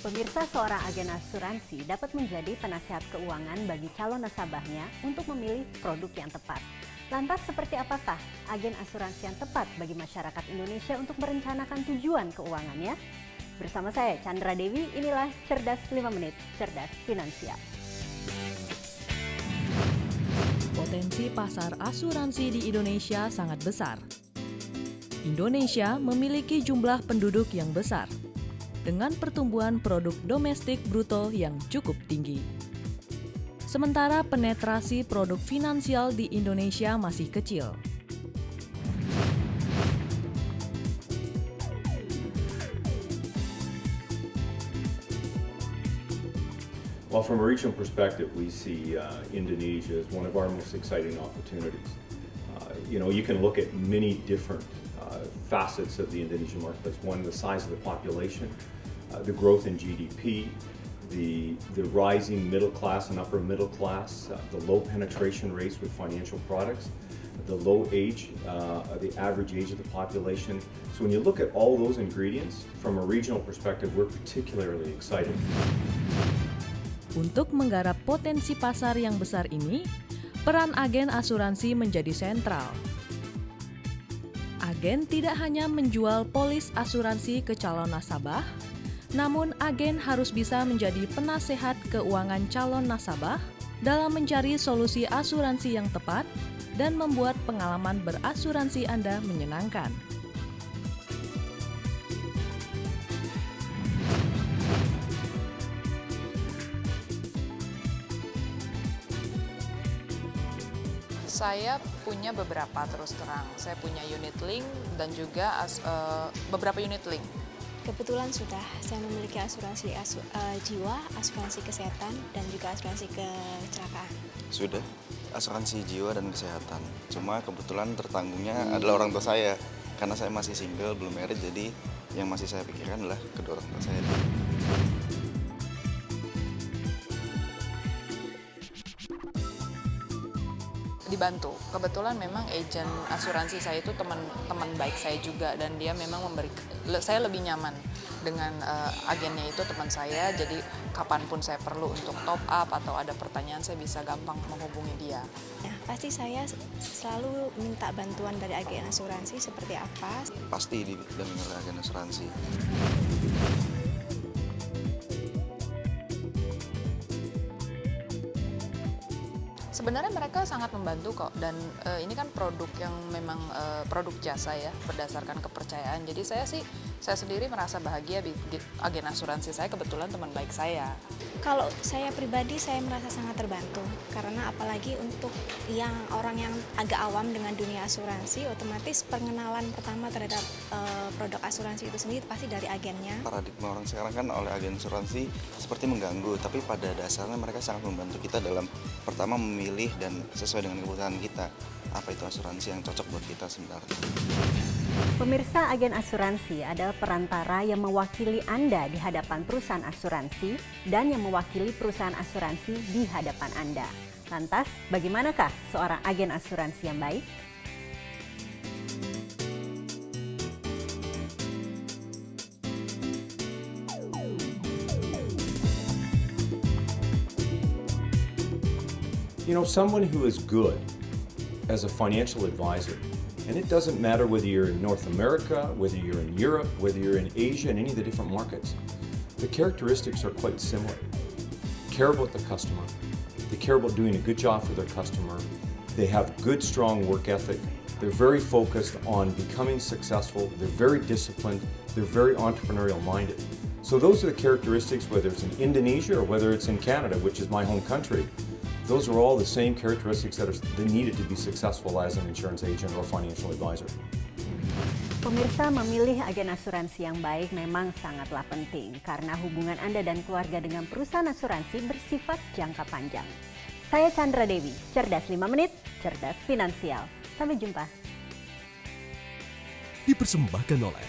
Pemirsa, seorang agen asuransi dapat menjadi penasehat keuangan bagi calon nasabahnya untuk memilih produk yang tepat. Lantas seperti apakah agen asuransi yang tepat bagi masyarakat Indonesia untuk merencanakan tujuan keuangannya? Bersama saya Chandra Dewi, inilah Cerdas 5 Menit, Cerdas Finansial. Potensi pasar asuransi di Indonesia sangat besar. Indonesia memiliki jumlah penduduk yang besar, dengan pertumbuhan produk domestik bruto yang cukup tinggi. Sementara penetrasi produk finansial di Indonesia masih kecil. Well, from a regional perspective, we see Indonesia as one of our most exciting opportunities. You can look at many different facets of the Indonesian marketplace. One, the size of the population, the growth in GDP, the rising middle class and upper middle class, the low penetration rates with financial products, the low age, the average age of the population. So when you look at all those ingredients, from a regional perspective, we're particularly excited. Untuk menggarap potensi pasar yang besar ini, peran agen asuransi menjadi sentral. Agen tidak hanya menjual polis asuransi ke calon nasabah, namun agen harus bisa menjadi penasehat keuangan calon nasabah dalam mencari solusi asuransi yang tepat dan membuat pengalaman berasuransi Anda menyenangkan. Saya punya beberapa, terus terang. Saya punya unit link dan juga beberapa unit link. Kebetulan sudah saya memiliki asuransi jiwa, asuransi kesehatan, dan juga asuransi kecelakaan. Sudah, asuransi jiwa dan kesehatan. Cuma kebetulan tertanggungnya adalah orang tua saya. Karena saya masih single, belum married, jadi yang masih saya pikirkan adalah kedua orang tua saya. Dibantu. Kebetulan memang agent asuransi saya itu teman baik saya juga, dan dia memang saya lebih nyaman dengan agennya itu teman saya, jadi kapanpun saya perlu untuk top up atau ada pertanyaan saya bisa gampang menghubungi dia. Nah, pasti saya selalu minta bantuan dari agen asuransi seperti apa. Pasti didampingi oleh agen asuransi. Sebenarnya mereka sangat membantu kok, dan ini kan produk yang memang produk jasa ya, berdasarkan kepercayaan. Jadi saya sendiri merasa bahagia di agen asuransi saya, kebetulan teman baik saya. Kalau saya pribadi, saya merasa sangat terbantu, karena apalagi untuk orang yang agak awam dengan dunia asuransi, otomatis pengenalan pertama terhadap produk asuransi itu sendiri pasti dari agennya. Paradigma orang sekarang kan oleh agen asuransi seperti mengganggu, tapi pada dasarnya mereka sangat membantu kita dalam pertama memilih dan sesuai dengan kebutuhan kita, apa itu asuransi yang cocok buat kita sebenarnya. Pemirsa, agen asuransi adalah perantara yang mewakili Anda di hadapan perusahaan asuransi dan yang mewakili perusahaan asuransi di hadapan Anda. Lantas, bagaimanakah seorang agen asuransi yang baik? Someone who is good as a financial advisor, and it doesn't matter whether you're in North America, whether you're in Europe, whether you're in Asia, and any of the different markets, the characteristics are quite similar. Care about the customer, they care about doing a good job for their customer, they have good, strong work ethic, they're very focused on becoming successful, they're very disciplined, they're very entrepreneurial minded. So those are the characteristics, whether it's in Indonesia or whether it's in Canada, which is my home country. Those are all the same characteristics that are needed to be successful as an insurance agent or financial advisor. Pemirsa, memilih agen asuransi yang baik memang sangatlah penting karena hubungan Anda dan keluarga dengan perusahaan asuransi bersifat jangka panjang. Saya Chandra Dewi, Cerdas 5 Menit, Cerdas Finansial. Sampai jumpa. Dipersembahkan oleh